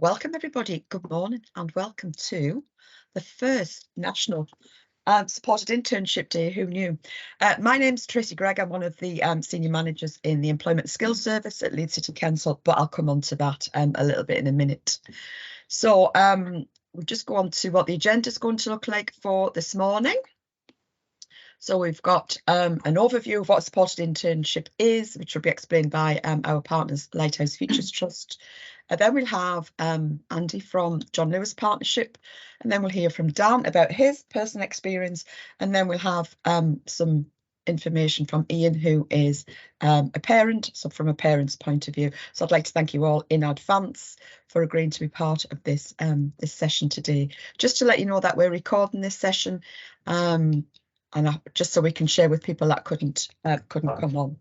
Welcome everybody, good morning and welcome to the first National Supported Internship Day. Who knew? My name's Tracy Gregg. I'm one of the senior managers in the Employment Skills Service at Leeds City Council, but I'll come on to that a little bit in a minute. So we'll just go on to what the agenda is going to look like for this morning. So we've got an overview of what a supported internship is, which will be explained by our partners, Lighthouse Futures Trust. Then we'll have Andy from John Lewis Partnership, and then we'll hear from Dan about his personal experience, and then we'll have some information from Ian, who is a parent, so from a parent's point of view. So I'd like to thank you all in advance for agreeing to be part of this this session today. Just to let you know that we're recording this session, and just so we can share with people that couldn't come on.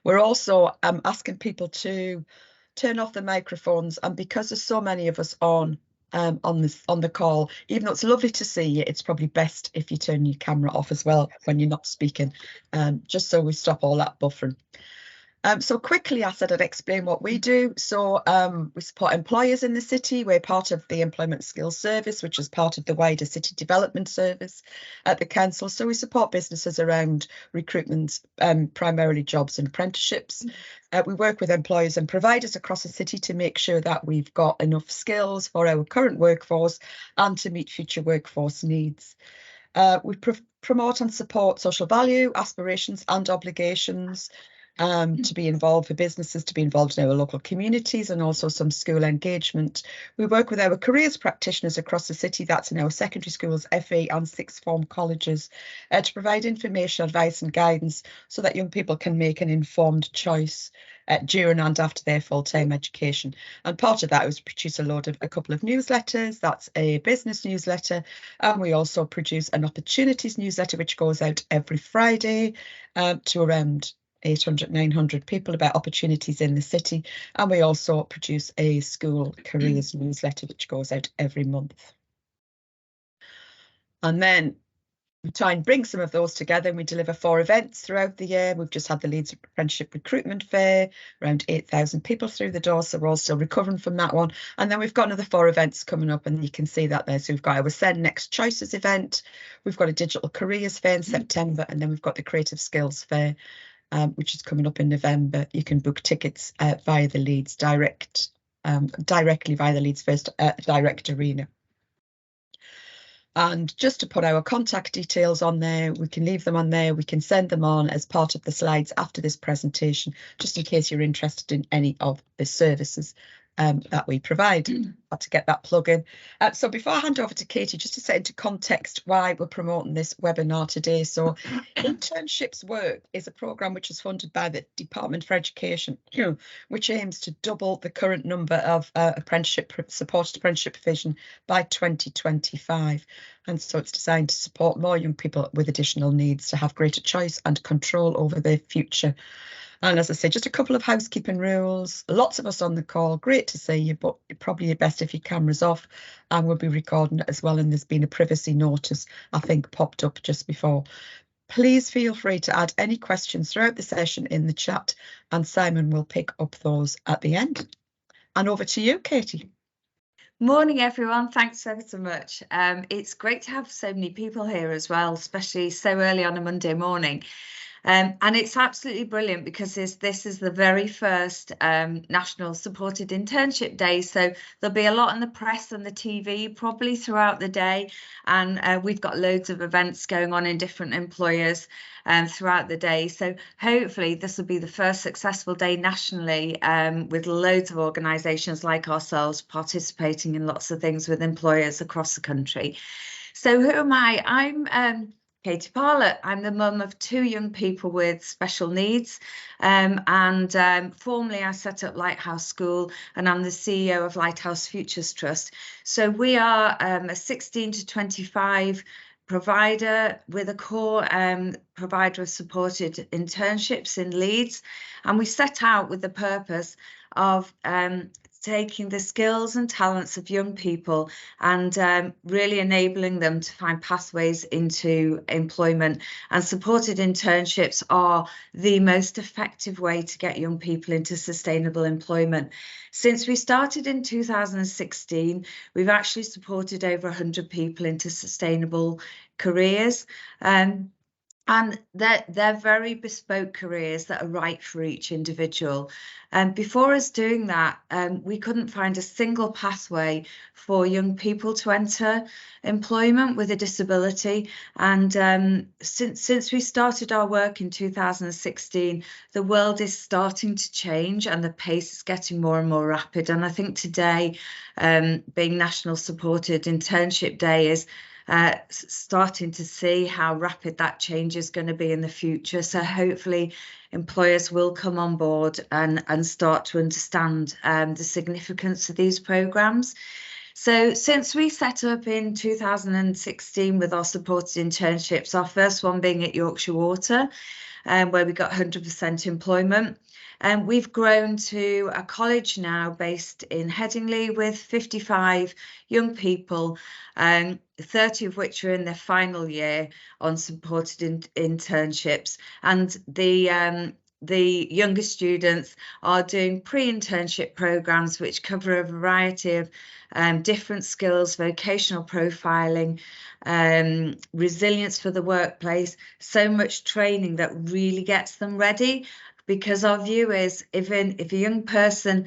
We're also asking people to turn off the microphones, and because there's so many of us on the call, even though it's lovely to see you, it's probably best if you turn your camera off as well when you're not speaking, just so we stop all that buffering. So quickly, I said I'd explain what we do. So we support employers in the city. We're part of the Employment Skills Service, which is part of the wider City Development Service at the council. So we support businesses around recruitment, primarily jobs and apprenticeships. We work with employers and providers across the city to make sure that we've got enough skills for our current workforce and to meet future workforce needs. We promote and support social value, aspirations and obligations, to be involved, for businesses to be involved in our local communities, and also some school engagement. We work with our careers practitioners across the city, that's in our secondary schools, FE and sixth form colleges, to provide information, advice and guidance so that young people can make an informed choice during and after their full-time education. And part of that was produce a couple of newsletters. That's a business newsletter, and we also produce an opportunities newsletter which goes out every Friday to around 800, 900 people about opportunities in the city. And we also produce a school careers newsletter which goes out every month. And then we try and bring some of those together, and we deliver 4 events throughout the year. We've just had the Leeds Apprenticeship Recruitment Fair, around 8,000 people through the door, so we're all still recovering from that one. And then we've got another 4 events coming up, and you can see that there. So we've got our Send Next Choices event, we've got a Digital Careers Fair in September, and then we've got the Creative Skills Fair, which is coming up in November. You can book tickets via the Leeds directly via the Leeds First Direct Arena. And just to put our contact details on there, we can leave them on there. We can send them on as part of the slides after this presentation, just in case you're interested in any of the services that we provide. To get that plug in. So before I hand over to Katie, just to set into context why we're promoting this webinar today. So Internships Work is a programme which is funded by the Department for Education, which aims to double the current number of supported apprenticeship provision by 2025. And so it's designed to support more young people with additional needs to have greater choice and control over their future. And as I say, just a couple of housekeeping rules. Lots of us on the call. Great to see you, but probably best if your camera's off, and we'll be recording it as well. And there's been a privacy notice, I think, popped up just before. Please feel free to add any questions throughout the session in the chat, and Simon will pick up those at the end. And over to you, Katie. Morning, everyone. Thanks ever so much. It's great to have so many people here as well, especially so early on a Monday morning. And it's absolutely brilliant because this is the very first National Supported Internship Day. So there'll be a lot in the press and the TV probably throughout the day. And we've got loads of events going on in different employers throughout the day. So hopefully this will be the first successful day nationally, with loads of organisations like ourselves participating in lots of things with employers across the country. So who am I? I'm Katie Parlett. I'm the mum of 2 young people with special needs, and formerly I set up Lighthouse School, and I'm the CEO of Lighthouse Futures Trust. So we are a 16 to 25 provider with a core provider of supported internships in Leeds, and we set out with the purpose of taking the skills and talents of young people and really enabling them to find pathways into employment. And supported internships are the most effective way to get young people into sustainable employment. Since we started in 2016, we've actually supported over 100 people into sustainable careers. And they're very bespoke careers that are right for each individual. And before us doing that, we couldn't find a single pathway for young people to enter employment with a disability. And since we started our work in 2016, the world is starting to change and the pace is getting more and more rapid. And I think today, being National Supported Internship Day, is starting to see how rapid that change is going to be in the future. So hopefully employers will come on board and start to understand the significance of these programs. So since we set up in 2016 with our supported internships, our first one being at Yorkshire Water, where we got 100% employment. And we've grown to a college now based in Headingley with 55 young people, 30 of which are in their final year on supported internships. And the younger students are doing pre-internship programs which cover a variety of different skills, vocational profiling, resilience for the workplace, so much training that really gets them ready. Because our view is if a young person,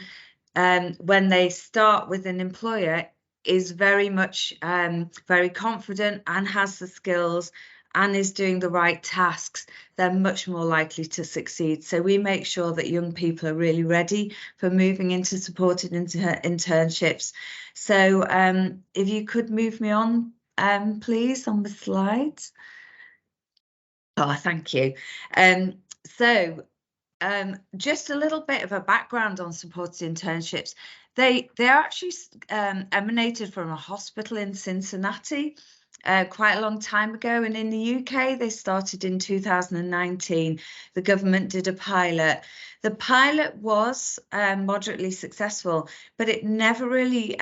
when they start with an employer, is very much very confident and has the skills and is doing the right tasks, they're much more likely to succeed. So we make sure that young people are really ready for moving into supported internships. So if you could move me on, please, on the slides. Oh, thank you. Just a little bit of a background on supported internships. They actually emanated from a hospital in Cincinnati quite a long time ago, and in the UK they started in 2019. The government did a pilot. The pilot was moderately successful, but it never really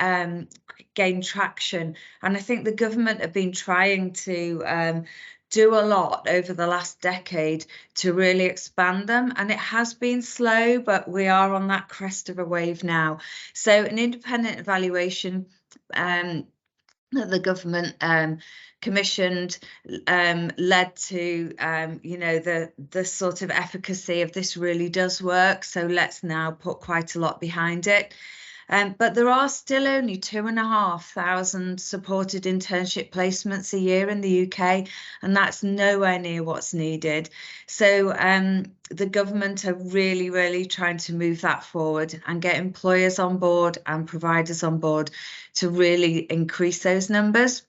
gained traction, and I think the government have been trying to do a lot over the last decade to really expand them, and it has been slow, but we are on that crest of a wave now. So an independent evaluation that the government commissioned led to the sort of efficacy of this really does work, so let's now put quite a lot behind it. But there are still only 2,500 supported internship placements a year in the UK, and that's nowhere near what's needed. So the government are really, really trying to move that forward and get employers on board and providers on board to really increase those numbers.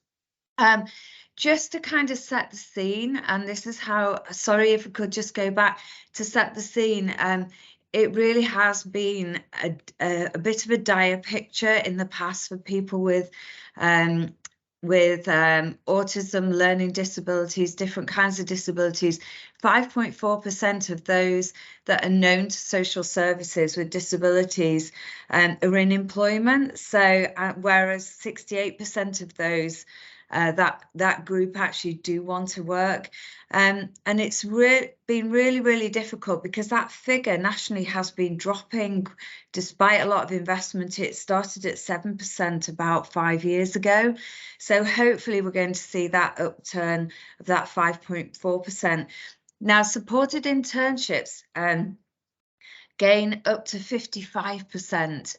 Just to kind of set the scene, and this is how, sorry if we could just go back to set the scene, it really has been a bit of a dire picture in the past for people with autism, learning disabilities, different kinds of disabilities. 5.4% of those that are known to social services with disabilities are in employment. So whereas 68% of those that group actually do want to work, and it's been really, really difficult because that figure nationally has been dropping despite a lot of investment. It started at 7% about 5 years ago, so hopefully we're going to see that upturn of that 5.4%. Now, supported internships gain up to 55%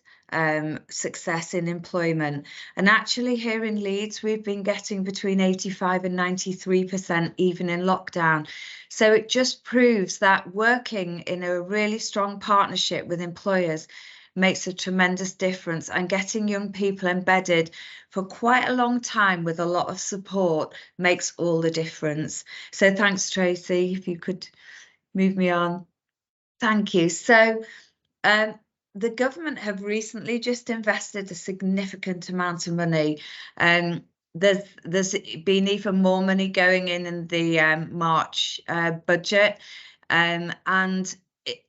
success in employment, and actually here in Leeds we've been getting between 85 and 93% even in lockdown. So it just proves that working in a really strong partnership with employers makes a tremendous difference, and getting young people embedded for quite a long time with a lot of support makes all the difference. So thanks, Tracy, if you could move me on. Thank you. So the government have recently just invested a significant amount of money. There's been even more money going in the March budget, and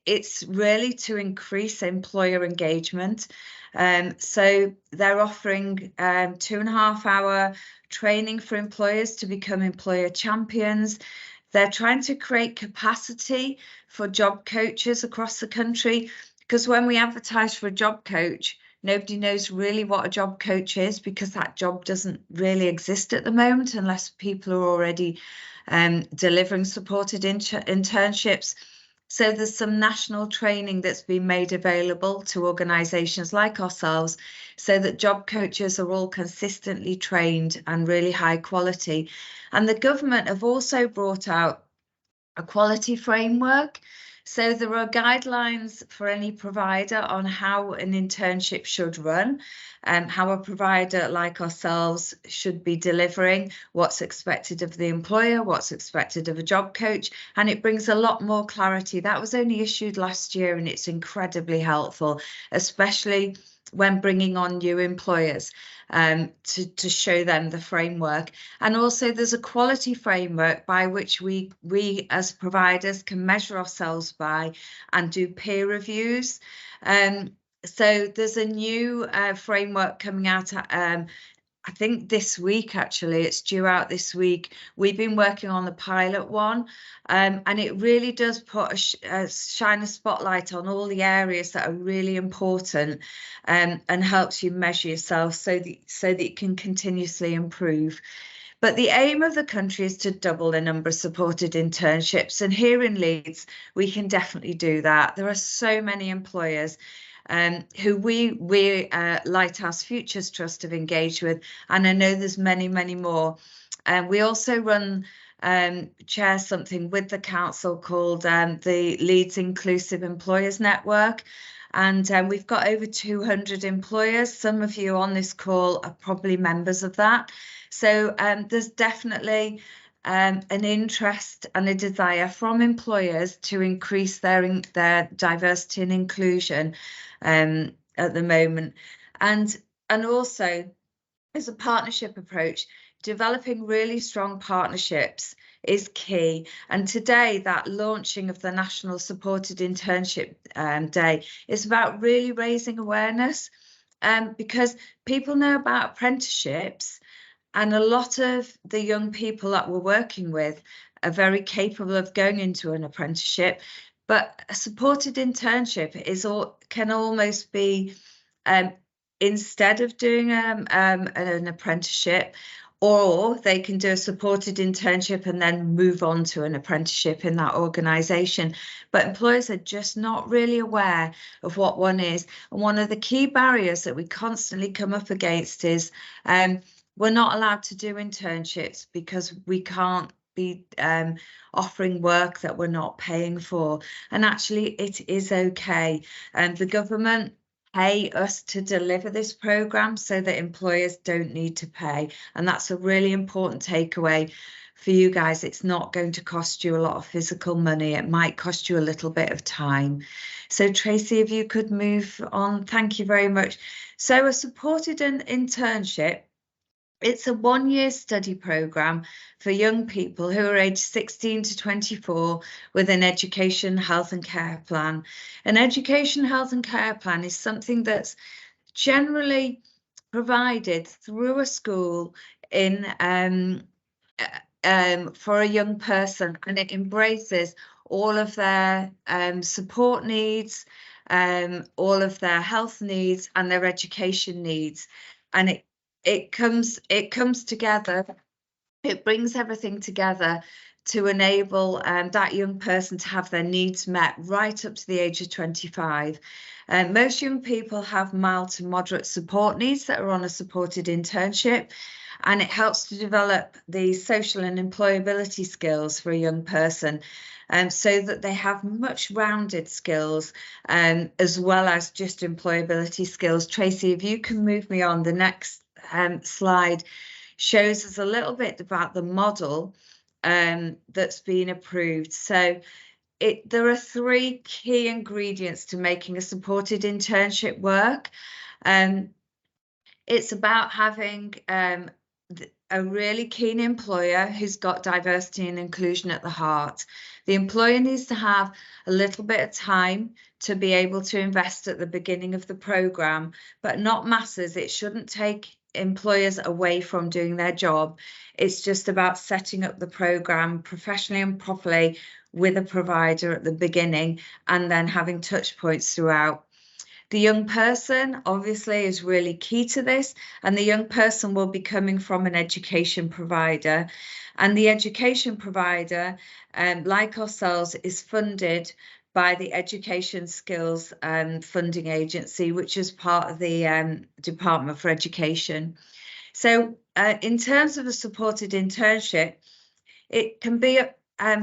it's really to increase employer engagement. So they're offering 2.5-hour training for employers to become employer champions. They're trying to create capacity for job coaches across the country, because when we advertise for a job coach, nobody knows really what a job coach is, because that job doesn't really exist at the moment unless people are already delivering supported internships. So there's some national training that's been made available to organisations like ourselves, so that job coaches are all consistently trained and really high quality. And the government have also brought out a quality framework. So there are guidelines for any provider on how an internship should run, and how a provider like ourselves should be delivering, what's expected of the employer, what's expected of a job coach, and it brings a lot more clarity. That was only issued last year, and it's incredibly helpful, especially when bringing on new employers, to show them the framework. And also there's a quality framework by which we as providers can measure ourselves by and do peer reviews. So there's a new framework coming out, I think this week, actually, it's due out this week. We've been working on the pilot one, and it really does put shine a spotlight on all the areas that are really important, and helps you measure yourself so that you can continuously improve. But the aim of the country is to double the number of supported internships, and here in Leeds, we can definitely do that. There are so many employers who we Lighthouse Futures Trust have engaged with, and I know there's many more. We also run chair something with the council called the Leeds Inclusive Employers Network, and we've got over 200 employers. Some of you on this call are probably members of that. So there's definitely an interest and a desire from employers to increase their diversity and inclusion at the moment, and also as a partnership approach, developing really strong partnerships is key. And today, that launching of the National Supported Internship Day is about really raising awareness, because people know about apprenticeships, and a lot of the young people that we're working with are very capable of going into an apprenticeship. But a supported internship can almost be instead of doing an apprenticeship, or they can do a supported internship and then move on to an apprenticeship in that organisation. But employers are just not really aware of what one is. And one of the key barriers that we constantly come up against is we're not allowed to do internships because we can't be offering work that we're not paying for. And actually, it is okay. And the government pay us to deliver this program so that employers don't need to pay. And that's a really important takeaway for you guys. It's not going to cost you a lot of physical money. It might cost you a little bit of time. So Tracy, if you could move on. Thank you very much. So a supported internship, it's a 1-year study programme for young people who are aged 16 to 24 with an education, health and care plan. An education, health and care plan is something that's generally provided through a school in for a young person, and it embraces all of their support needs, all of their health needs and their education needs. And it comes together, it brings everything together to enable that young person to have their needs met right up to the age of 25. Most young people have mild to moderate support needs that are on a supported internship, and it helps to develop the social and employability skills for a young person, so that they have much rounded skills, as well as just employability skills. Tracy, if you can move me on, the next slide shows us a little bit about the model that's been approved. So there are 3 key ingredients to making a supported internship work. It's about having a really keen employer who's got diversity and inclusion at the heart. The employer needs to have a little bit of time to be able to invest at the beginning of the programme, but not masses. It shouldn't take employers away from doing their job. It's just about setting up the programme professionally and properly with a provider at the beginning, and then having touch points throughout. The young person obviously is really key to this, and the young person will be coming from an education provider, and the education provider, like ourselves, is funded by the Education Skills Funding Agency, which is part of the Department for Education. So in terms of a supported internship, it can be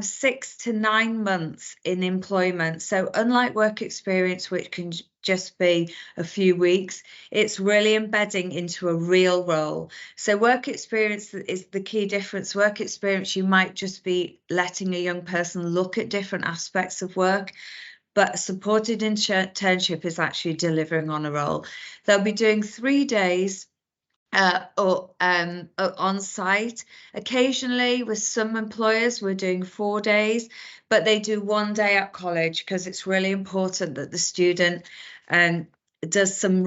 6 to 9 months in employment. So unlike work experience, which can just be a few weeks, it's really embedding into a real role. So work experience is the key difference. Work experience, you might just be letting a young person look at different aspects of work, but a supported internship is actually delivering on a role. They'll be doing 3 days on site. Occasionally with some employers we're doing 4 days, but they do 1 day at college, because it's really important that the student does some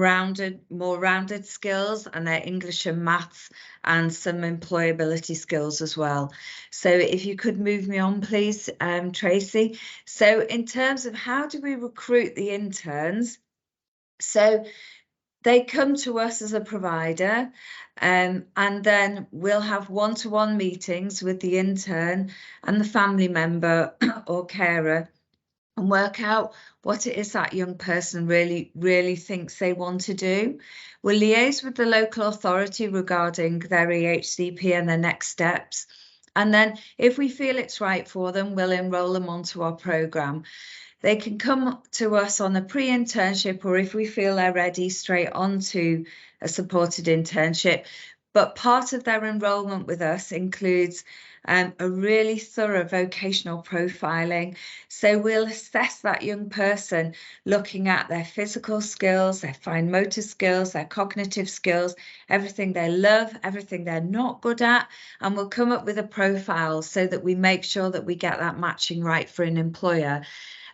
more rounded skills, and their English and maths, and some employability skills as well. So if you could move me on, please, Tracy. So in terms of how do we recruit the interns, so they come to us as a provider, and then we'll have one-to-one meetings with the intern and the family member or carer, and work out what it is that young person really thinks they want to do. We'll liaise with the local authority regarding their EHCP and their next steps. And then if we feel it's right for them, we'll enrol them onto our programme. They can come to us on a pre-internship, or if we feel they're ready, straight onto a supported internship. But part of their enrolment with us includes a really thorough vocational profiling. So we'll assess that young person looking at their physical skills, their fine motor skills, their cognitive skills, everything they love, everything they're not good at, and we'll come up with a profile so that we make sure that we get that matching right for an employer.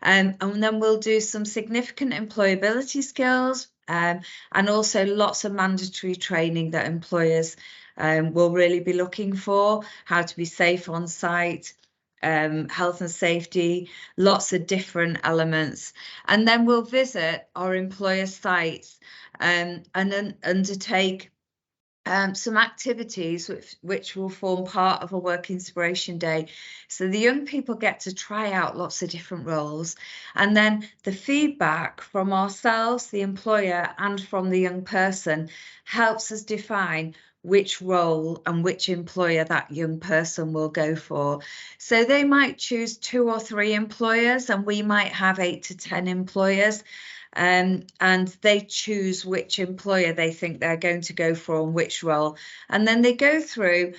And then we'll do some significant employability skills, and also lots of mandatory training that employers will really be looking for, how to be safe on site, health and safety, lots of different elements. And then we'll visit our employer sites and then undertake some activities which will form part of a work inspiration day. So the young people get to try out lots of different roles, and then the feedback from ourselves, the employer, and from the young person helps us define which role and which employer that young person will go for. So they might choose 2 or 3 employers, and we might have 8 to 10 employers. And they choose which employer they think they're going to go for and which role. And then they go through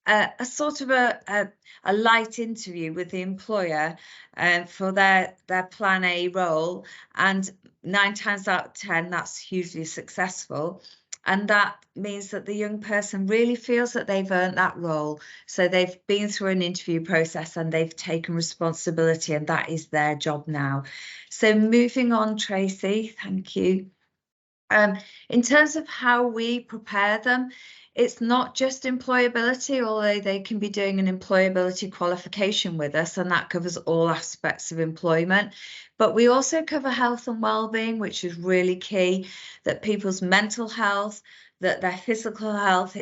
a sort of a light interview with the employer for their plan A role. And 9 times out of 10, that's hugely successful. And that means that the young person really feels that they've earned that role. So they've been through an interview process and they've taken responsibility, and that is their job now. So moving on, Tracy, thank you. In terms of how we prepare them, it's not just employability, although they can be doing an employability qualification with us, and that covers all aspects of employment. But we also cover health and well-being, which is really key, that people's mental health, that their physical health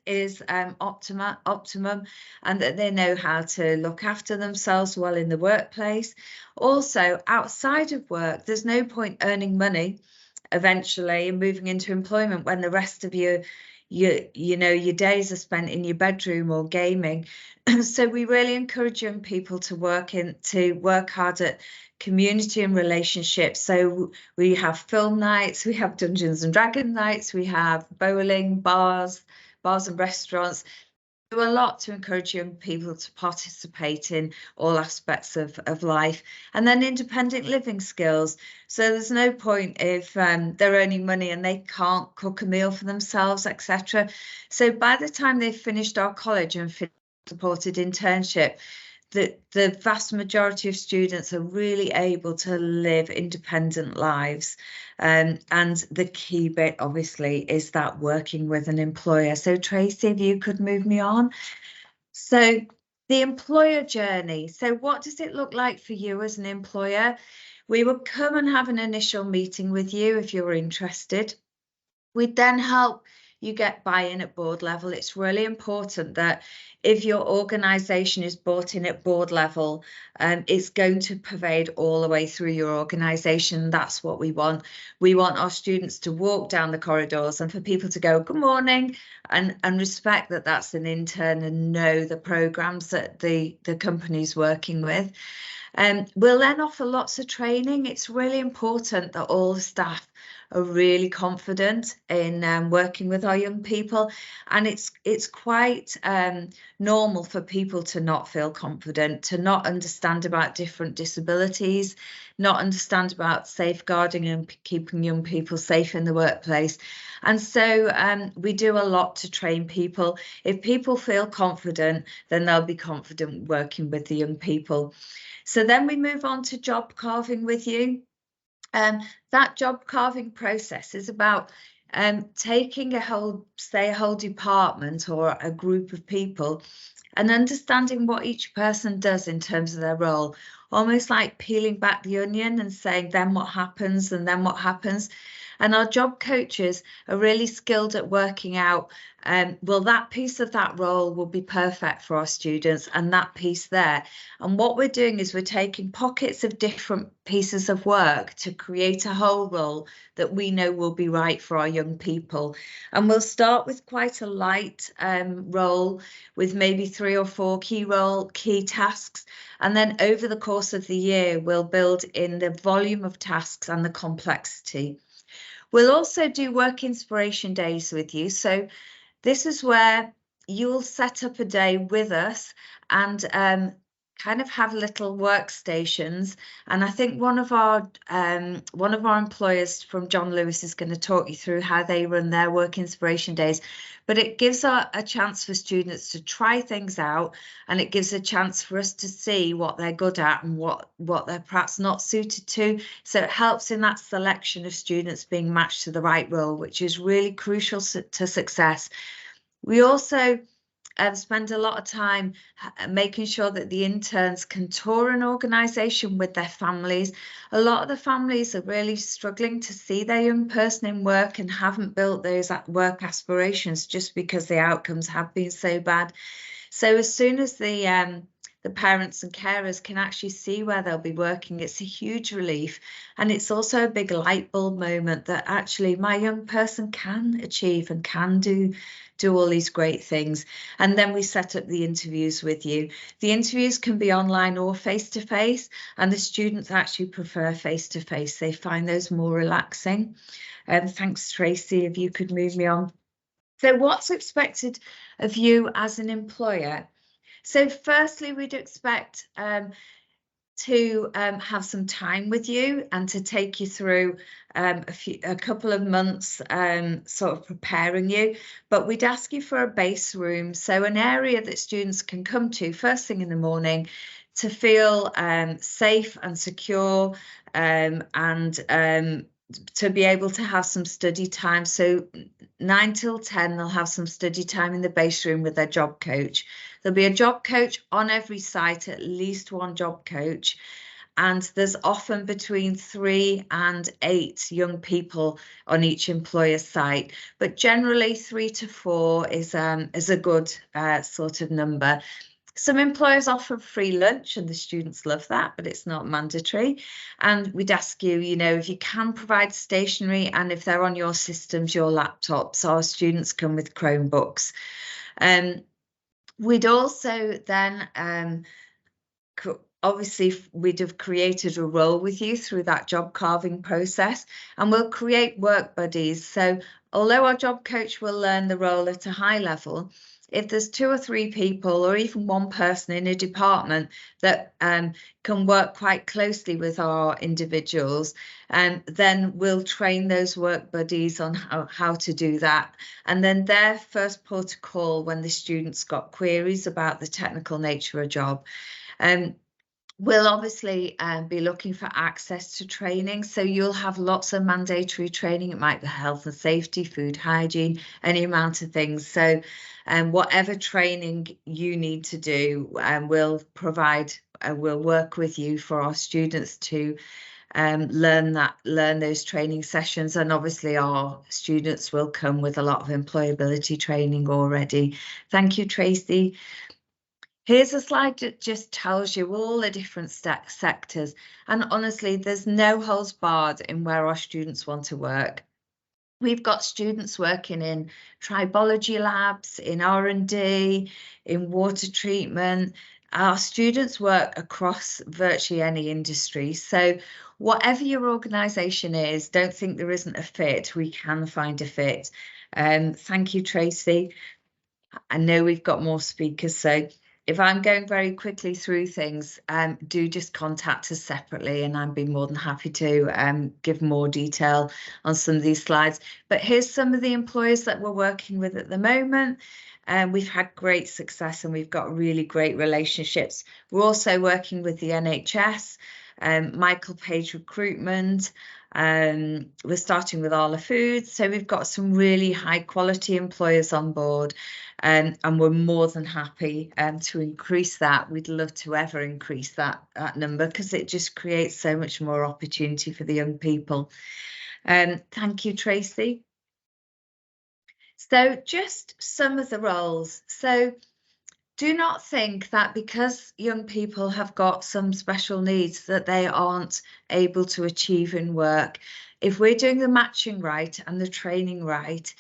is optimum, and that they know how to look after themselves well in the workplace. Also, outside of work, there's no point earning money eventually and moving into employment when the rest of your days are spent in your bedroom or gaming. So we really encourage young people to work hard at community and relationships. So we have film nights, we have Dungeons and Dragons nights, we have bowling, bars and restaurants. a lot to encourage young people to participate in all aspects of life. And then independent living skills. So there's no point if they're earning money and they can't cook a meal for themselves, etc. So by the time they've finished our college and finished supported internship, the vast majority of students are really able to live independent lives. And the key bit, obviously, is that working with an employer. So Tracy, if you could move me on. So the employer journey. So what does it look like for you as an employer? We will come and have an initial meeting with you if you're interested. We'd then help you get buy-in at board level. It's really important that if your organisation is bought in at board level, it's going to pervade all the way through your organisation. That's what we want. We want our students to walk down the corridors and for people to go, good morning, and respect that that's an intern and know the programmes that the company's working with. We'll then offer lots of training. It's really important that all the staff are really confident in working with our young people, and it's quite normal for people to not feel confident, to not understand about different disabilities, not understand about safeguarding and keeping young people safe in the workplace. And so we do a lot to train people. If people feel confident, then they'll be confident working with the young people. So then we move on to job carving with you. That job carving process is about taking a whole department or a group of people and understanding what each person does in terms of their role, almost like peeling back the onion and saying, then what happens, and then what happens. And our job coaches are really skilled at working out, well, that piece of that role will be perfect for our students and that piece there. And what we're doing is we're taking pockets of different pieces of work to create a whole role that we know will be right for our young people. And we'll start with quite a light role with maybe 3 or 4 key tasks. And then over the course of the year, we'll build in the volume of tasks and the complexity. We'll also do work inspiration days with you. So this is where you'll set up a day with us and kind of have little workstations. And I think one of our employers from John Lewis is going to talk you through how they run their work inspiration days. But it gives a chance for students to try things out, and it gives a chance for us to see what they're good at and what they're perhaps not suited to. So it helps in that selection of students being matched to the right role, which is really crucial to success. We also spend a lot of time making sure that the interns can tour an organisation with their families. A lot of the families are really struggling to see their young person in work and haven't built those work aspirations just because the outcomes have been so bad. So as soon as the parents and carers can actually see where they'll be working, it's a huge relief. And it's also a big light bulb moment that actually my young person can achieve and can do all these great things. And then we set up the interviews with you. The interviews can be online or face-to-face, and the students actually prefer face-to-face. They find those more relaxing. Thanks, Tracy, if you could move me on. So what's expected of you as an employer? So firstly, we'd expect to have some time with you and to take you through a couple of months sort of preparing you, but we'd ask you for a base room, so an area that students can come to first thing in the morning to feel safe and secure, and to be able to have some study time. So 9 till 10, they'll have some study time in the base room with their job coach. There'll be a job coach on every site, at least one job coach. And there's often between 3 and 8 young people on each employer's site. But generally 3 to 4 is a good sort of number. Some employers offer free lunch and the students love that, but it's not mandatory. And we'd ask you, if you can provide stationery and if they're on your systems, your laptops. Our students come with Chromebooks. We'd also then, obviously, we'd have created a role with you through that job carving process, and we'll create work buddies. So although our job coach will learn the role at a high level, if there's 2 or 3 people or even one person in a department that can work quite closely with our individuals, then we'll train those work buddies on how to do that. And then their first port of call when the students got queries about the technical nature of a job. We'll obviously be looking for access to training. So you'll have lots of mandatory training. It might be health and safety, food hygiene, any amount of things. So whatever training you need to do, we'll provide, we'll work with you for our students to learn those training sessions. And obviously our students will come with a lot of employability training already. Thank you, Tracy. Here's a slide that just tells you all the different sectors. And honestly, there's no holds barred in where our students want to work. We've got students working in tribology labs, in R&D, in water treatment. Our students work across virtually any industry. So whatever your organisation is, don't think there isn't a fit. We can find a fit. Thank you, Tracy. I know we've got more speakers, so if I'm going very quickly through things, do just contact us separately and I'd be more than happy to give more detail on some of these slides. But here's some of the employers that we're working with at the moment. We've had great success and we've got really great relationships. We're also working with the NHS, Michael Page Recruitment. We're starting with Arla Foods. So we've got some really high quality employers on board. And we're more than happy to increase that. We'd love to ever increase that number because it just creates so much more opportunity for the young people. Thank you, Tracy. So just some of the roles. So do not think that because young people have got some special needs that they aren't able to achieve in work. If we're doing the matching right and the training right,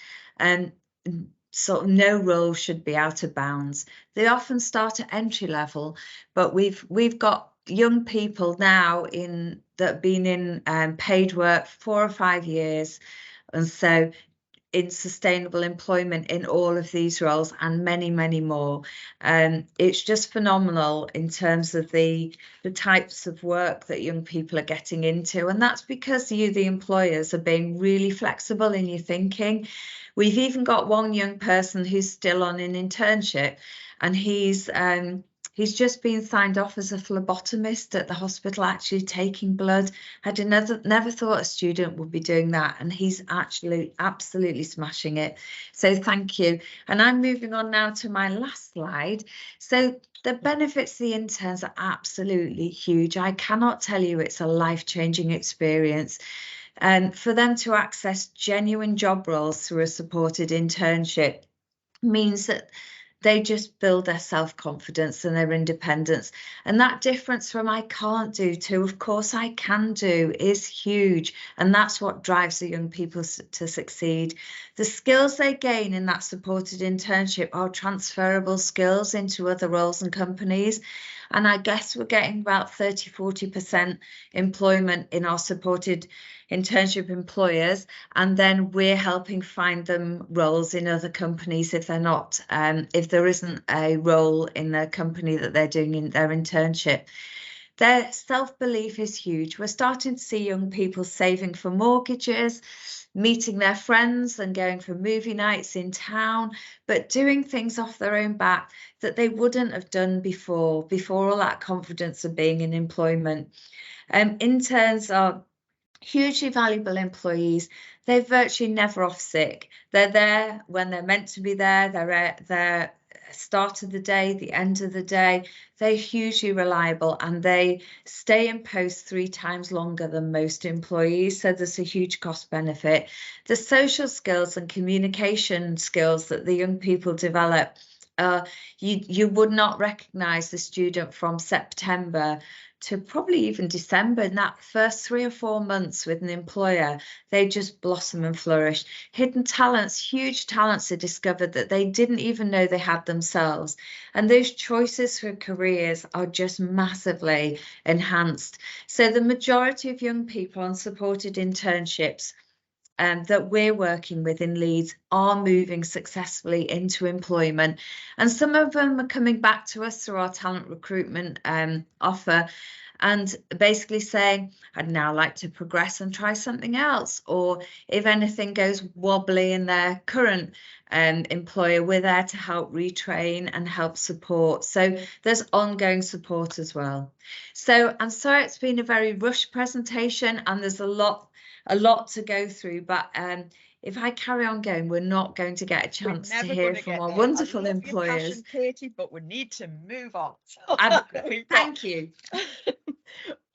sort of no role should be out of bounds. They often start at entry level, but we've got young people now that have been in paid work 4 or 5 years, and so in sustainable employment in all of these roles and many, many more. It's just phenomenal in terms of the types of work that young people are getting into. And that's because you, the employers, are being really flexible in your thinking. We've even got one young person who's still on an internship, and he's just been signed off as a phlebotomist at the hospital, actually taking blood. I'd never thought a student would be doing that, and he's actually absolutely smashing it. So thank you. And I'm moving on now to my last slide. So the benefits of the interns are absolutely huge. I cannot tell you it's a life-changing experience. And for them to access genuine job roles through a supported internship means that they just build their self-confidence and their independence. And that difference from I can't do to of course I can do is huge. And that's what drives the young people to succeed. The skills they gain in that supported internship are transferable skills into other roles and companies. And I guess we're getting about 30–40% employment in our supported internship employers, and then we're helping find them roles in other companies if they're not, if there isn't a role in the company that they're doing in their internship. Their self-belief is huge. We're starting to see young people saving for mortgages, meeting their friends and going for movie nights in town, but doing things off their own back that they wouldn't have done before all that confidence of being in employment. Interns are hugely valuable employees. They're virtually never off sick. They're there when they're meant to be there. They're start of the day, the end of the day. They're hugely reliable and they stay in post 3 times longer than most employees. So there's a huge cost benefit. The social skills and communication skills that the young people develop, you would not recognize the student from September to probably even December. In that first 3 or 4 months with an employer, they just blossom and flourish. Hidden talents, huge talents are discovered that they didn't even know they had themselves. And those choices for careers are just massively enhanced. So the majority of young people on supported internships that we're working with in Leeds are moving successfully into employment, and some of them are coming back to us through our talent recruitment offer and basically saying, I'd now like to progress and try something else, or if anything goes wobbly in their current employer, we're there to help retrain and help support. So there's ongoing support as well. So I'm sorry it's been a very rushed presentation and there's a lot to go through, but if I carry on going, we're not going to get a chance to hear from our wonderful employers. Katie, but we need to move on. Thank you.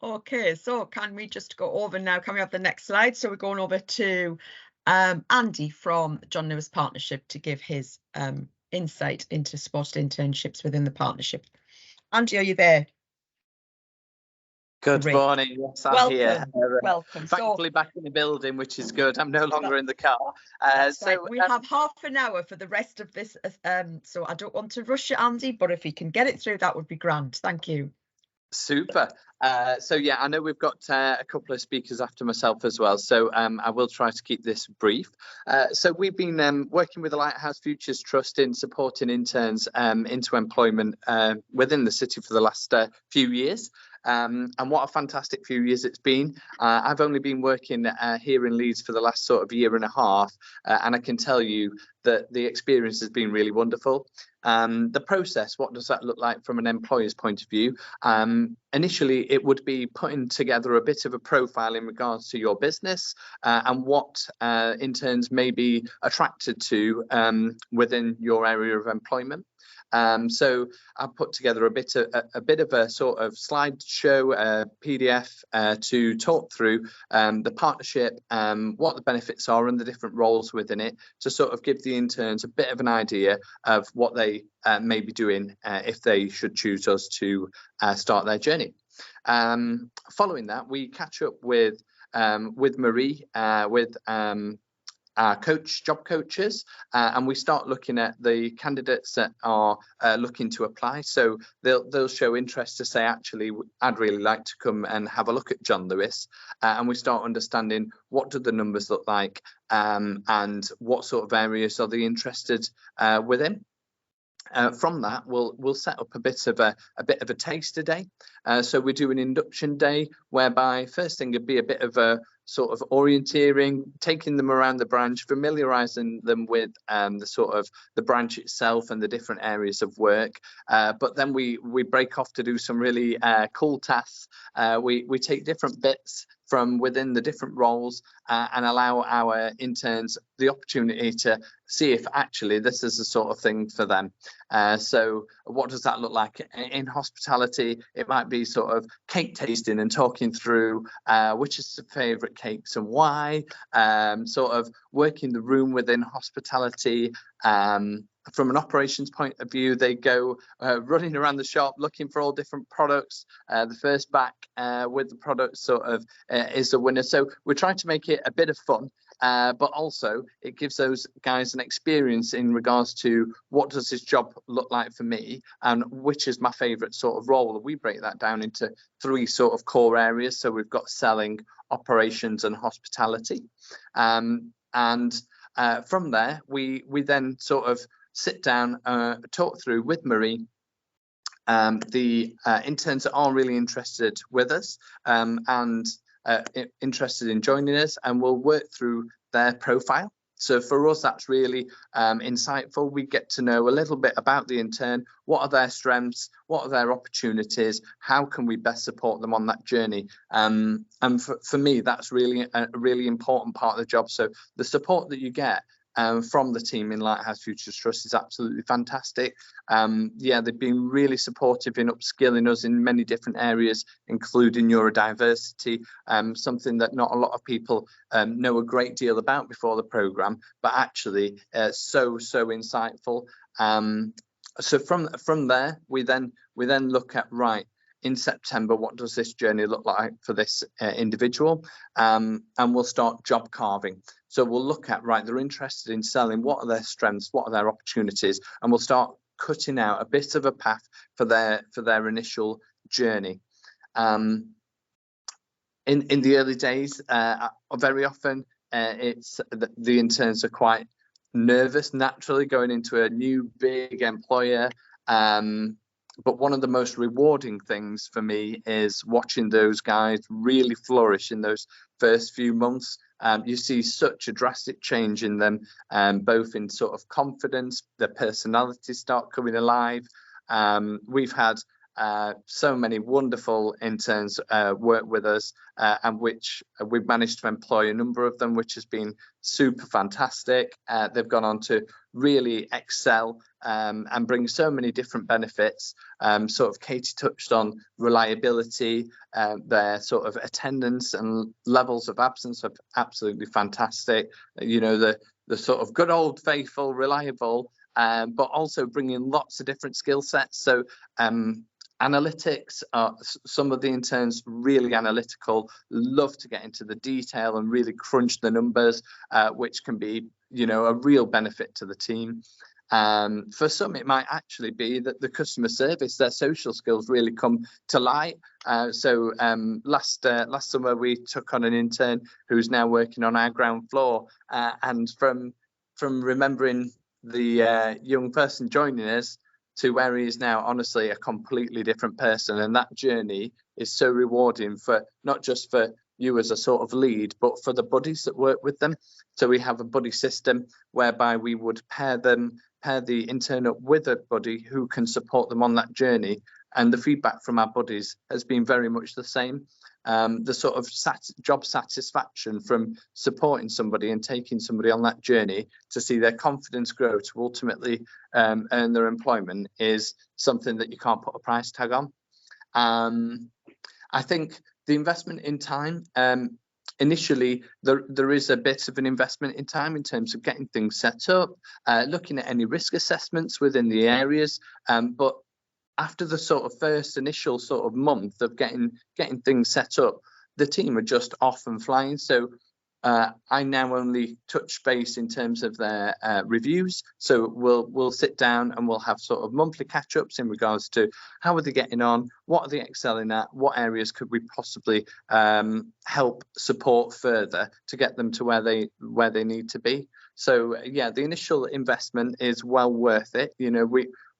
Okay, so can we just go over now? Can we have the next slide? So we're going over to Andy from John Lewis Partnership to give his insight into supported internships within the partnership. Andy, are you there? Good morning. Yes, I'm here. Welcome. Thankfully back in the building, which is good. I'm no longer in the car. So we have half an hour for the rest of this. So I don't want to rush it, Andy, but if he can get it through, that would be grand. Thank you. Super. So yeah, I know we've got a couple of speakers after myself as well, so I will try to keep this brief. So we've been working with the Lighthouse Futures Trust in supporting interns into employment within the city for the last few years. And what a fantastic few years it's been. I've only been working here in Leeds for the last sort of year and a half, and I can tell you that the experience has been really wonderful. The process, what does that look like from an employer's point of view? Initially, it would be putting together a bit of a profile in regards to your business and what interns may be attracted to within your area of employment. So I put together a bit of a sort of slideshow, PDF to talk through the partnership, what the benefits are and the different roles within it, to sort of give the interns a bit of an idea of what they may be doing if they should choose us to start their journey. Following that, we catch up with Marie, with our job coaches, and we start looking at the candidates that are looking to apply. So they'll show interest to say, actually, I'd really like to come and have a look at John Lewis, and we start understanding what do the numbers look like, and what sort of areas are they interested within. From that, we'll set up a bit of a taster day. So we do an induction day whereby first thing would be a bit of a sort of orienteering, taking them around the branch, familiarising them with the branch itself and the different areas of work. But then we break off to do some really cool tasks. We take different bits from within the different roles and allow our interns the opportunity to see if actually this is the sort of thing for them. So what does that look like? In hospitality, it might be sort of cake tasting and talking through which is the favourite cakes and why, sort of working the room within hospitality. From an operations point of view, they go running around the shop looking for all different products. The first back with the products sort of is the winner. So we're trying to make it a bit of fun, but also it gives those guys an experience in regards to what does this job look like for me and which is my favourite sort of role. We break that down into 3 sort of core areas. So we've got selling, operations and hospitality. And from there, we then sort of sit down, talk through with Marie the interns that are really interested with us and interested in joining us, and we'll work through their profile. So for us, that's really insightful. We get to know a little bit about the intern. What are their strengths? What are their opportunities? How can we best support them on that journey? And for me, that's really a really important part of the job. So the support that you get from the team in Lighthouse Futures Trust is absolutely fantastic. Yeah, they've been really supportive in upskilling us in many different areas, including neurodiversity, something that not a lot of people know a great deal about before the programme, but actually so insightful. So from there, we then look at, right, in September, what does this journey look like for this individual? And we'll start job carving. So we'll look at, right, they're interested in selling, what are their strengths, what are their opportunities, and we'll start cutting out a bit of a path for their initial journey. In the early days, very often it's the interns are quite nervous naturally going into a new big employer. But one of the most rewarding things for me is watching those guys really flourish in those first few months. You see such a drastic change in them, both in sort of confidence, their personalities start coming alive. We've had so many wonderful interns work with us, and which we've managed to employ a number of them, which has been super fantastic. They've gone on to really excel and bring so many different benefits. Sort of Katie touched on reliability, their sort of attendance and levels of absence are absolutely fantastic. You know, the sort of good old faithful, reliable, but also bringing lots of different skill sets. So analytics, some of the interns really analytical, love to get into the detail and really crunch the numbers, which can be, you know, a real benefit to the team. For some, it might actually be that the customer service, their social skills really come to light. So last summer we took on an intern who's now working on our ground floor, and from remembering the young person joining us to where he is now, honestly, a completely different person. And that journey is so rewarding for not just for you as a sort of lead, but for the buddies that work with them. So we have a buddy system whereby we would pair the intern up with a buddy who can support them on that journey. And the feedback from our buddies has been very much the same. The sort of job satisfaction from supporting somebody and taking somebody on that journey to see their confidence grow to ultimately earn their employment is something that you can't put a price tag on. I think the investment in time, initially there is a bit of an investment in time in terms of getting things set up, looking at any risk assessments within the areas, but after the sort of first initial sort of month of getting things set up, the team are just off and flying. So I now only touch base in terms of their reviews. So we'll sit down and we'll have sort of monthly catch-ups in regards to how are they getting on, what are they excelling at, what areas could we possibly help support further to get them to where they need to be. So yeah, the initial investment is well worth it. You know,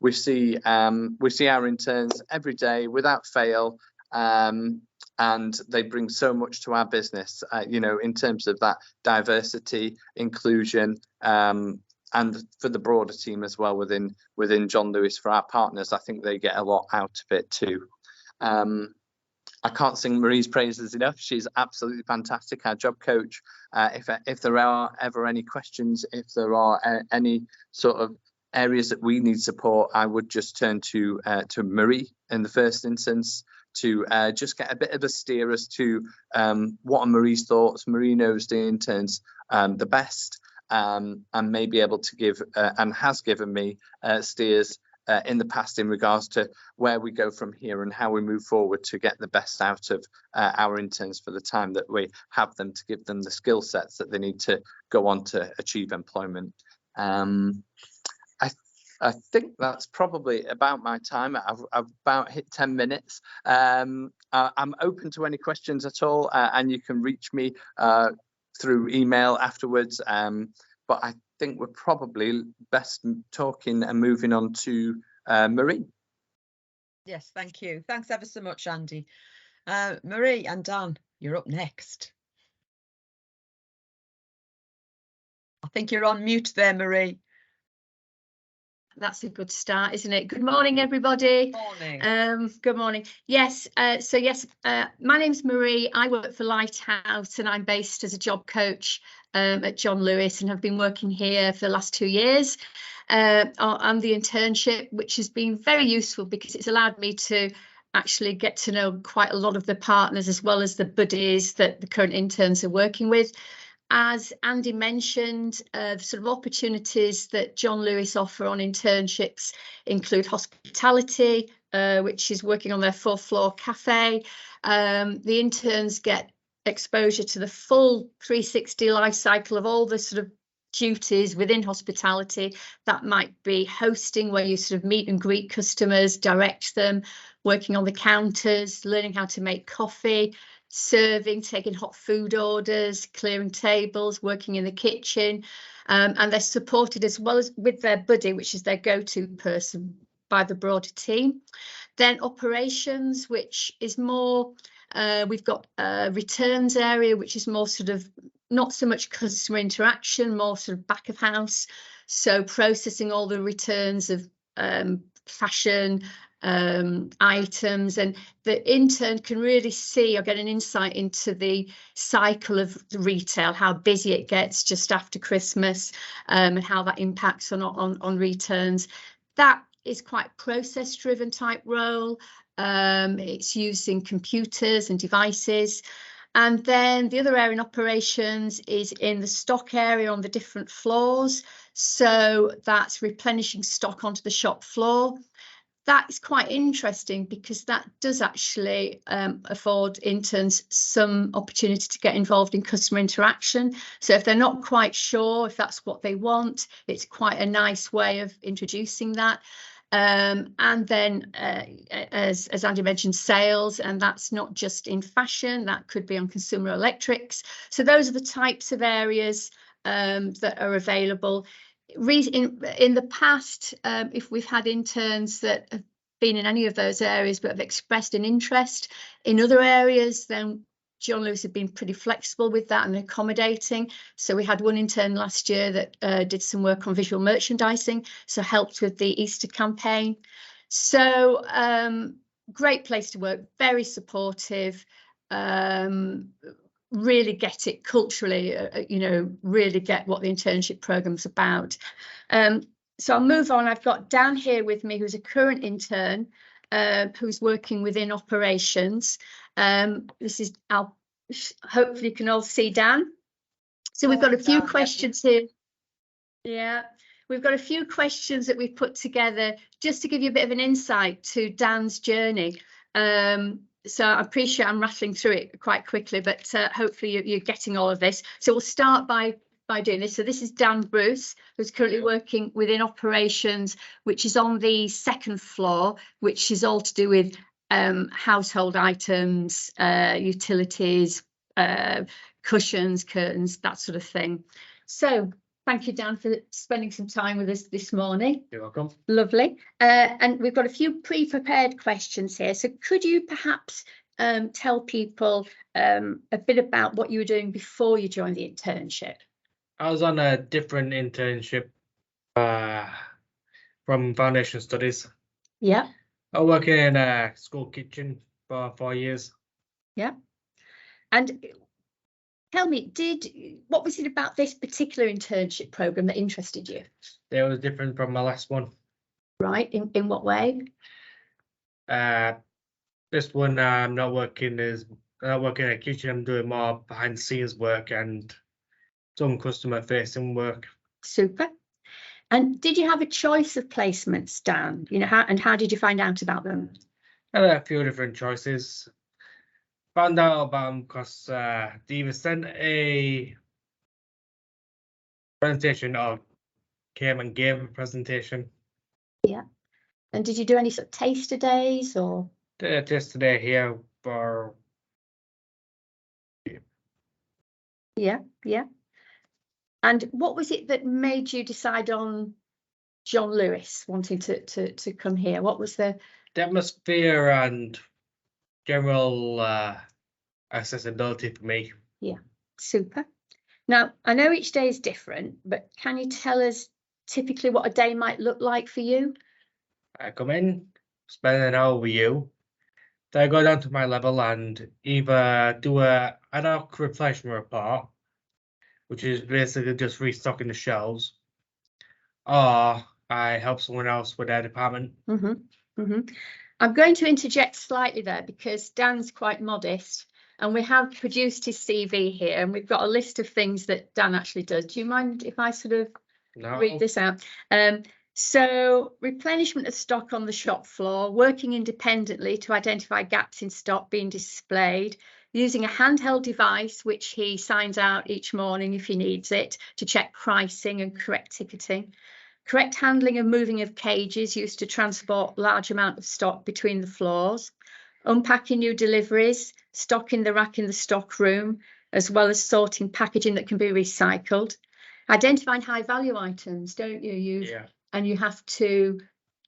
we see our interns every day without fail, and they bring so much to our business, you know, in terms of that diversity, inclusion, and for the broader team as well within John Lewis. For our partners, I think they get a lot out of it too. I can't sing Marie's praises enough. She's absolutely fantastic, our job coach. If there are ever any questions, if there are any sort of areas that we need support, I would just turn to Marie in the first instance to just get a bit of a steer as to what are Marie's thoughts. Marie knows the interns the best, and may be able to give and has given me steers in the past in regards to where we go from here and how we move forward to get the best out of our interns for the time that we have them, to give them the skill sets that they need to go on to achieve employment. I think that's probably about my time. I've about hit 10 minutes. I'm open to any questions at all, and you can reach me through email afterwards. But I think we're probably best talking and moving on to Marie. Yes, thank you. Thanks ever so much, Andy. Marie and Dan, you're up next. I think you're on mute there, Marie. That's a good start, isn't it? Good morning, everybody. Morning. Good morning. Yes, my name's Marie. I work for Lighthouse and I'm based as a job coach at John Lewis, and have been working here for the last 2 years on the internship, which has been very useful because it's allowed me to actually get to know quite a lot of the partners as well as the buddies that the current interns are working with. As Andy mentioned, the sort of opportunities that John Lewis offer on internships include hospitality, which is working on their 4th floor cafe. The interns get exposure to the full 360 life cycle of all the sort of duties within hospitality. That might be hosting, where you sort of meet and greet customers, direct them, working on the counters, learning how to make coffee, serving, taking hot food orders, clearing tables, working in the kitchen, and they're supported as well as with their buddy, which is their go-to person, by the broader team. Then operations, which is more, we've got a returns area, which is more sort of not so much customer interaction, more sort of back of house. So processing all the returns of fashion items, and the intern can really see or get an insight into the cycle of the retail, how busy it gets just after Christmas, and how that impacts on returns. That is quite process driven type role. It's using computers and devices. And then the other area in operations is in the stock area on the different floors. So that's replenishing stock onto the shop floor. That is quite interesting because that does actually afford interns some opportunity to get involved in customer interaction. So if they're not quite sure if that's what they want, it's quite a nice way of introducing that. And then, as Andy mentioned, sales, and that's not just in fashion, that could be on consumer electrics. So those are the types of areas that are available. In the past, if we've had interns that have been in any of those areas but have expressed an interest in other areas, then John Lewis had been pretty flexible with that and accommodating. So we had one intern last year that did some work on visual merchandising, so helped with the Easter campaign. So great place to work, very supportive, really get it culturally, really get what the internship program's about. So I'll move on. I've got Dan here with me, who's a current intern, who's working within operations. This is, hopefully you can all see Dan. So we've got a few questions here. Yeah, we've got a few questions that we've put together just to give you a bit of an insight to Dan's journey. So I appreciate I'm rattling through it quite quickly, but hopefully you're getting all of this. So we'll start by doing this. So this is Dan Bruce, who's currently working within operations, which is on the second floor, which is all to do with household items, utilities, cushions, curtains, that sort of thing. So thank you, Dan, for spending some time with us this morning. You're welcome. Lovely. And we've got a few pre-prepared questions here. So could you perhaps tell people a bit about what you were doing before you joined the internship? I was on a different internship from foundation studies. Yeah. I was working in a school kitchen for 4 years. Yeah. And tell me, what was it about this particular internship program that interested you? It was different from my last one. Right. In what way? This one, I'm not working in a kitchen. I'm doing more behind the scenes work and some customer facing work. Super. And did you have a choice of placements, Dan? How did you find out about them? I had a few different choices. Found out about them because they either sent a presentation or came and gave a presentation. Yeah. And did you do any sort of taster days or? Did a taster day here for. Yeah. And what was it that made you decide on John Lewis wanting to come here? What was the atmosphere and general accessibility for me? Yeah, super. Now, I know each day is different, but can you tell us typically what a day might look like for you? I come in, spend an hour with you, then I go down to my level and either do a ad hoc replenishment report, which is basically just restocking the shelves, or I help someone else with their department. I'm going to interject slightly there because Dan's quite modest and we have produced his CV here and we've got a list of things that Dan actually does. Do you mind if I sort of read this out? So replenishment of stock on the shop floor, working independently to identify gaps in stock being displayed, using a handheld device, which he signs out each morning if he needs it, to check pricing and correct ticketing. Correct handling and moving of cages used to transport large amount of stock between the floors. Unpacking new deliveries, stocking the rack in the stock room, as well as sorting packaging that can be recycled. Identifying high value items, don't you? And you have to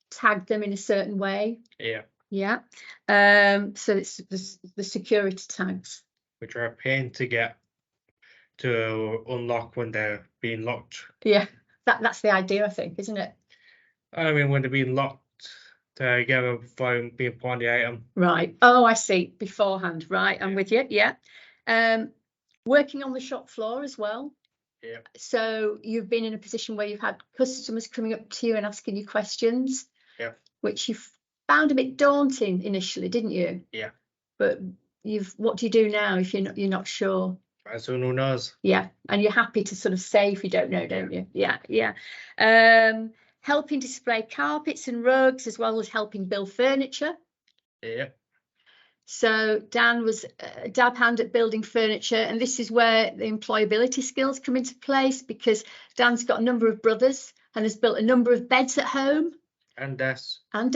tag them in a certain way. So it's the security tags, which are a pain to get to unlock when they're being locked. That's the idea, I think, isn't it? I mean, when they're being locked together before being put on the item. Right. Oh, I see. Beforehand. Right. I'm with you. Working on the shop floor as well. So you've been in a position where you've had customers coming up to you and asking you questions. Which you found a bit daunting initially, didn't you? But what do you do now if you're not sure? As soon who knows. And you're happy to sort of say if you don't know, don't you? Helping display carpets and rugs, as well as helping build furniture. So Dan was a dab hand at building furniture, and this is where the employability skills come into place, because Dan's got a number of brothers and has built a number of beds at home. And desks. And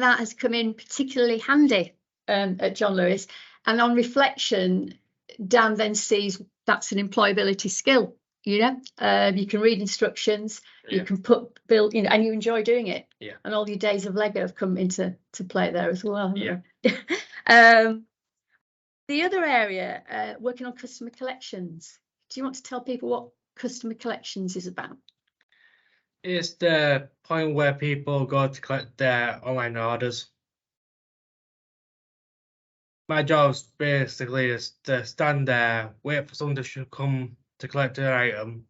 that has come in particularly handy at John Lewis. And on reflection, Dan then sees that's an employability skill. You can read instructions, you can build, and you enjoy doing it. And all your days of Lego have come into play there as well. The other area, working on customer collections. Do you want to tell people what customer collections is about? It's the point where people go to collect their online orders. My job's basically is to stand there, wait for someone to come to collect an item,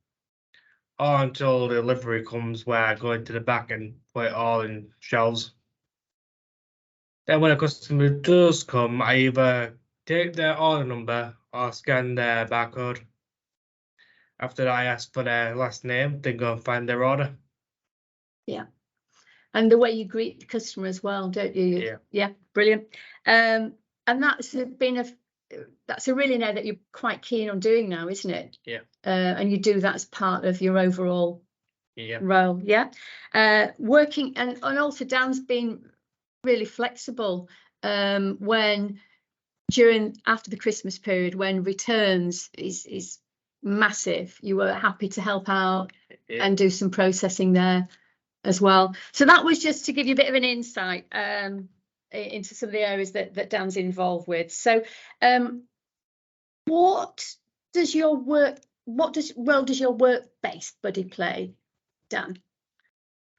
or until the delivery comes, where I go into the back and put it all in shelves. Then when a customer does come, I either take their order number or scan their barcode. After that, I ask for their last name, then go and find their order. And the way you greet the customer as well, don't you? Brilliant. And that's a really area that you're quite keen on doing now, isn't it? And you do that as part of your overall role. Working and also Dan's been really flexible after the Christmas period, when returns is massive. You were happy to help out and do some processing there as well. So that was just to give you a bit of an insight into some of the areas that Dan's involved with. So what role does your work-based buddy play, Dan?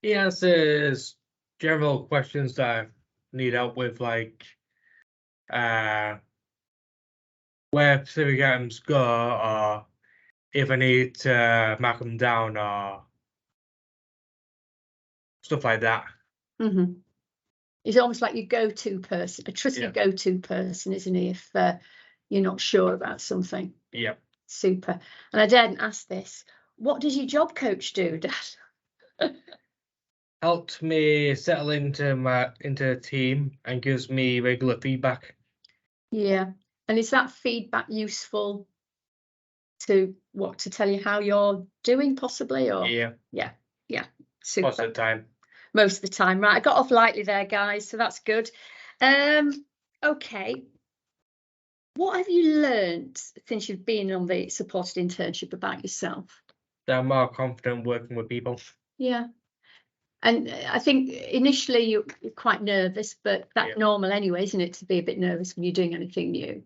He answers general questions that I need help with, like where specific items go, or if I need to mark them down, or stuff like that. He's almost like your go-to person, a trusted go-to person, isn't he, if you're not sure about something? Super. And I daren't ask this, what does your job coach do, Dad? Helped me settle into the team and gives me regular feedback. And is that feedback useful to tell you how you're doing, possibly? Or super. Most of the time. Most of the time, right? I got off lightly there, guys, so that's good. Okay, what have you learned since you've been on the supported internship about yourself? That I'm more confident working with people. And I think initially you're quite nervous, but that's normal anyway, isn't it, to be a bit nervous when you're doing anything new?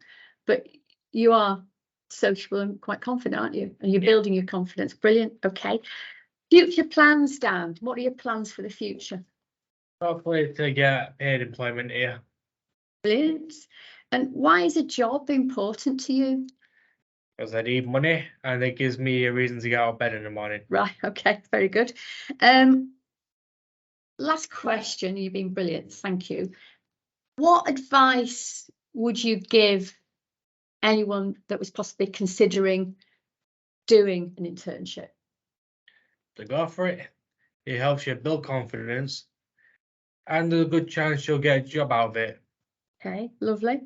But you are sociable and quite confident, aren't you? And you're building your confidence. Brilliant. Okay. Future plans, Dan. What are your plans for the future? Hopefully to get paid employment here. Brilliant. And why is a job important to you? Because I need money, and it gives me a reason to get out of bed in the morning. Right. Okay. Very good. Last question. You've been brilliant. Thank you. What advice would you give anyone that was possibly considering doing an internship? To go for it. It helps you build confidence, and there's a good chance you'll get a job out of it. Okay, lovely.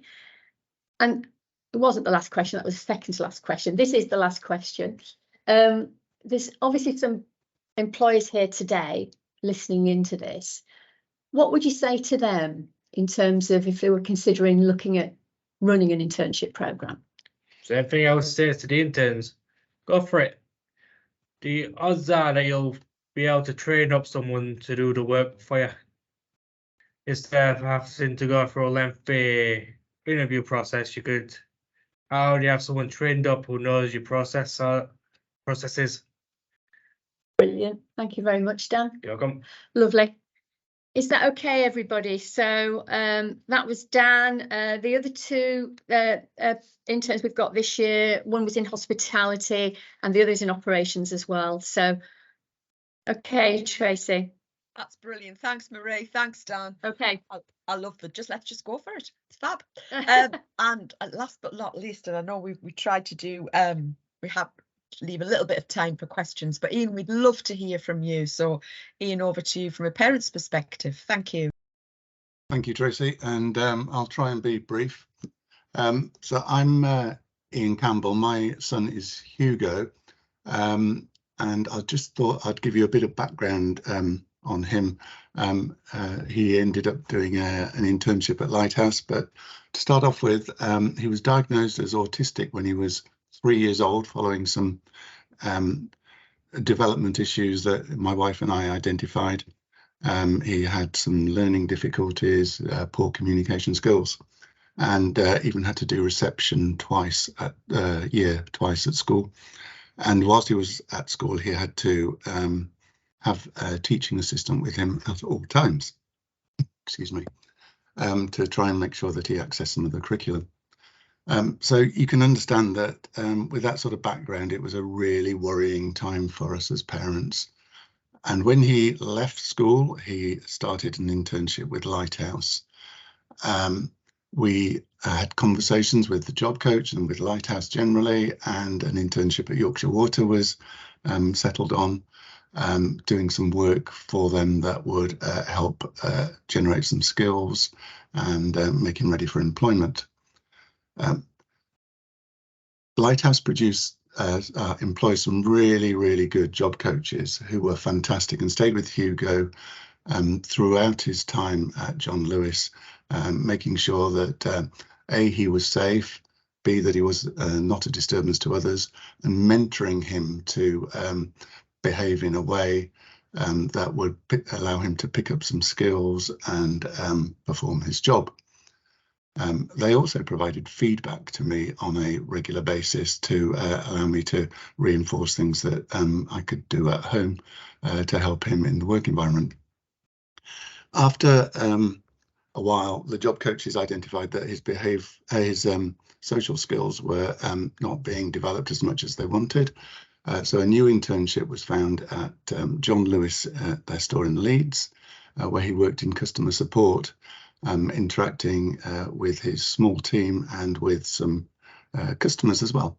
And it wasn't the last question, that was the second to last question. This is the last question. There's obviously some employers here today listening into this. What would you say to them in terms of if they were considering looking at running an internship programme. So anything I would say to the interns, go for it. The odds are that you'll be able to train up someone to do the work for you, instead of having to go through a lengthy interview process. You could already have someone trained up who knows your processes. Brilliant. Thank you very much, Dan. You're welcome. Lovely. Is that okay, everybody? So that was Dan. The other two interns we've got this year, one was in hospitality and the other is in operations as well. So, okay, Tracy. That's brilliant. Thanks, Marie. Thanks, Dan. Okay. I love the let's just go for it. It's fab. And last but not least, and I know we tried to do we have leave a little bit of time for questions, but Ian, we'd love to hear from you. So Ian, over to you from a parent's perspective. Thank you. Thank you, Tracy, and I'll try and be brief. So I'm Ian Campbell. My son is Hugo, and I just thought I'd give you a bit of background on him. He ended up doing an internship at Lighthouse, but to start off with, he was diagnosed as autistic when he was 3 years old, following some development issues that my wife and I identified. He had some learning difficulties, poor communication skills, and even had to do reception twice at school. And whilst he was at school, he had to have a teaching assistant with him at all times, excuse me, to try and make sure that he accessed some of the curriculum. So you can understand that with that sort of background, it was a really worrying time for us as parents. And when he left school, he started an internship with Lighthouse. We had conversations with the job coach and with Lighthouse generally, and an internship at Yorkshire Water was settled on, doing some work for them that would help generate some skills and make him ready for employment. Lighthouse employs some really good job coaches who were fantastic and stayed with Hugo throughout his time at John Lewis, making sure that A, he was safe, B, that he was not a disturbance to others, and mentoring him to behave in a way that would allow him to pick up some skills and perform his job. They also provided feedback to me on a regular basis to allow me to reinforce things that I could do at home to help him in the work environment. After a while, the job coaches identified that his social skills were not being developed as much as they wanted. So a new internship was found at John Lewis, their store in Leeds, where he worked in customer support, interacting with his small team and with some customers as well.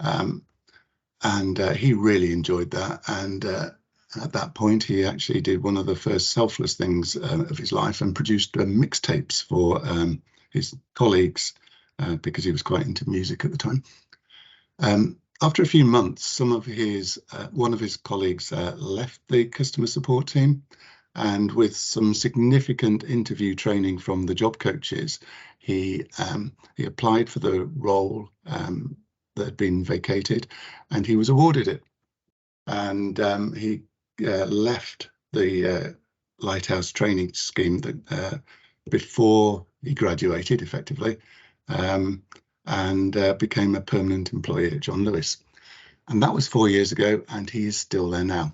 And he really enjoyed that. And at that point, he actually did one of the first selfless things of his life and produced mixtapes for his colleagues because he was quite into music at the time. After a few months, one of his colleagues left the customer support team. And with some significant interview training from the job coaches, he applied for the role that had been vacated, and he was awarded it. And he left the Lighthouse training scheme before he graduated, effectively, and became a permanent employee at John Lewis. And that was 4 years ago, and he is still there now.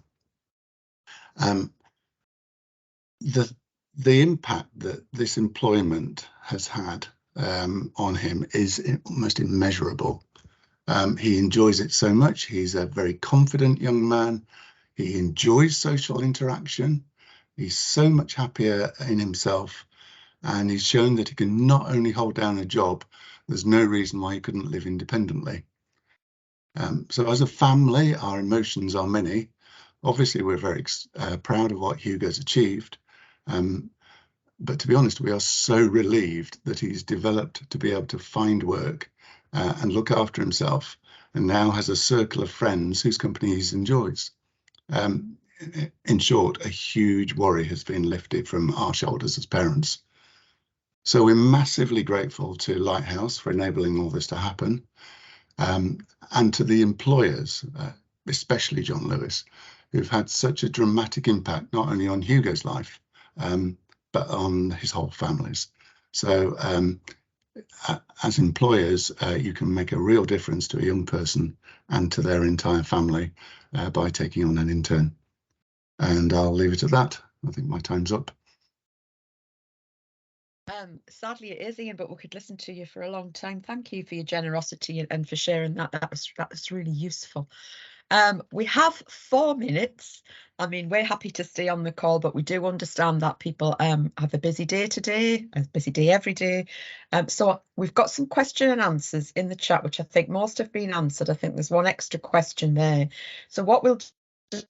The impact that this employment has had on him is almost immeasurable. He enjoys it so much. He's a very confident young man. He enjoys social interaction. He's so much happier in himself, and he's shown that he can not only hold down a job, there's no reason why he couldn't live independently. So as a family, our emotions are many. Obviously, we're very proud of what Hugo's achieved. But to be honest, we are so relieved that he's developed to be able to find work and look after himself, and now has a circle of friends whose company he enjoys. In short, a huge worry has been lifted from our shoulders as parents. So we're massively grateful to Lighthouse for enabling all this to happen, and to the employers, especially John Lewis, who've had such a dramatic impact not only on Hugo's life, but on his whole family's. So as employers, you can make a real difference to a young person and to their entire family by taking on an intern. And I'll leave it at that. I think my time's up. Sadly it is, Ian, but we could listen to you for a long time. Thank you for your generosity and for sharing that. That was really useful. We have 4 minutes. I mean, we're happy to stay on the call, but we do understand that people have a busy day today, a busy day every day. So we've got some question and answers in the chat, which I think most have been answered. I think there's one extra question there. So what we'll do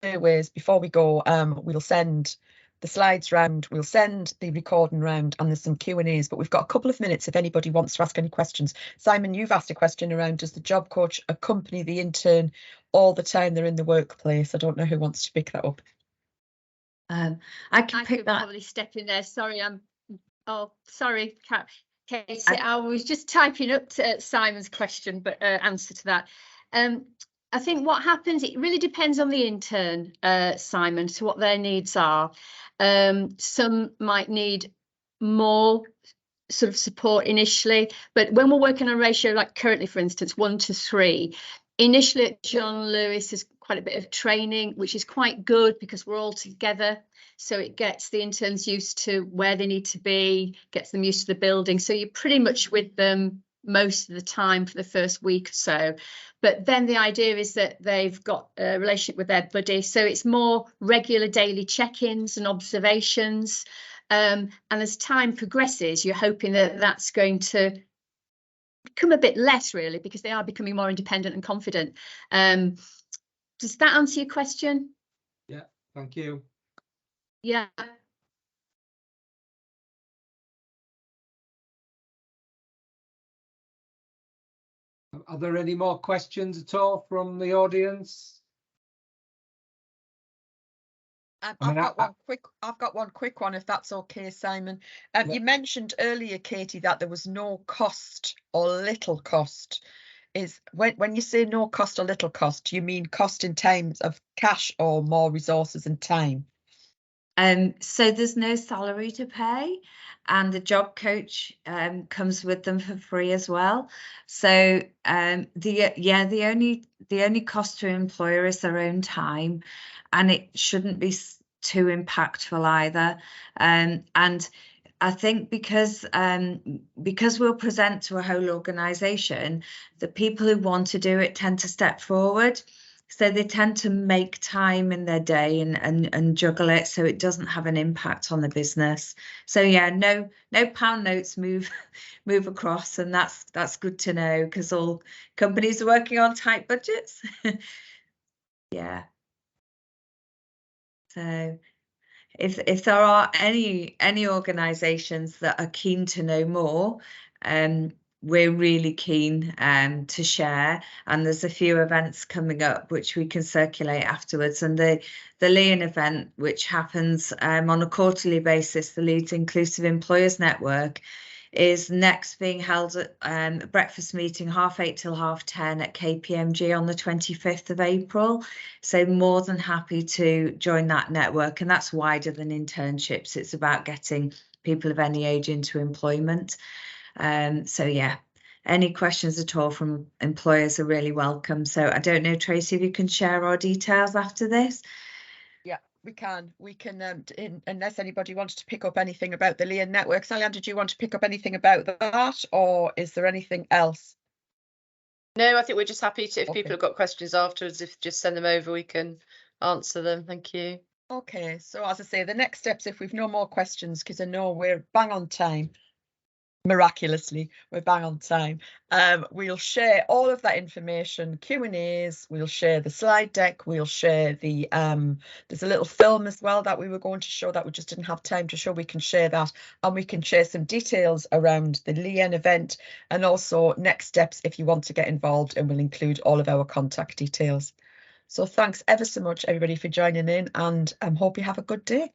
is, before we go, we'll send the slides round, we'll send the recording round, and there's some Q&As, but we've got a couple of minutes if anybody wants to ask any questions. Simon, you've asked a question around, does the job coach accompany the intern all the time they're in the workplace? I don't know who wants to pick that up. I can pick that. Probably step in there. Sorry, sorry, Katie. I was just typing up to Simon's question, but answer to that. I think what happens, it really depends on the intern, Simon, to what their needs are. Some might need more sort of support initially, but when we're working on a ratio, like currently, for instance, 1 to 3, initially at John Lewis is quite a bit of training, which is quite good because we're all together. So it gets the interns used to where they need to be, gets them used to the building. So you're pretty much with them most of the time for the first week or so. But then the idea is that they've got a relationship with their buddy. So it's more regular daily check-ins and observations. And as time progresses, you're hoping that that's going to become a bit less, really, because they are becoming more independent and confident. Does that answer your question? Yeah, thank you. Yeah. Are there any more questions at all from the audience? I've got one quick one, if that's okay, Simon. Yeah. You mentioned earlier, Katie, that there was no cost or little cost. Is when you say no cost or little cost, you mean cost in terms of cash or more resources and time? So there's no salary to pay, and the job coach comes with them for free as well. So the only cost to an employer is their own time, and it shouldn't be too impactful either. And I think because we'll present to a whole organisation, the people who want to do it tend to step forward. So they tend to make time in their day and juggle it so it doesn't have an impact on the business. So yeah, no pound notes move across, and that's good to know because all companies are working on tight budgets. Yeah. So if there are any organisations that are keen to know more, we're really keen to share, and there's a few events coming up which we can circulate afterwards. And the Lean event, which happens on a quarterly basis, the Leeds Inclusive Employers Network, is next being held at a breakfast meeting 8:30 till 10:30 at KPMG on the 25th of April. So more than happy to join that network, and that's wider than internships. It's about getting people of any age into employment. So yeah, any questions at all from employers are really welcome. So I don't know, Tracy, if you can share our details after this. Yeah, we can unless anybody wants to pick up anything about the Lean network. Sally-Ann, did you want to pick up anything about that, or is there anything else? No, I think we're just happy to, if Okay. people have got questions afterwards, if just send them over, we can answer them. Thank you. Okay, so as I say, the next steps, if we've no more questions, because I know we're bang on time, miraculously we're bang on time, we'll share all of that information, Q&As, we'll share the slide deck, we'll share the there's a little film as well that we were going to show that we just didn't have time to show. We can share that, and we can share some details around the Lean event and also next steps if you want to get involved, and we'll include all of our contact details. So thanks ever so much, everybody, for joining in, and I hope you have a good day.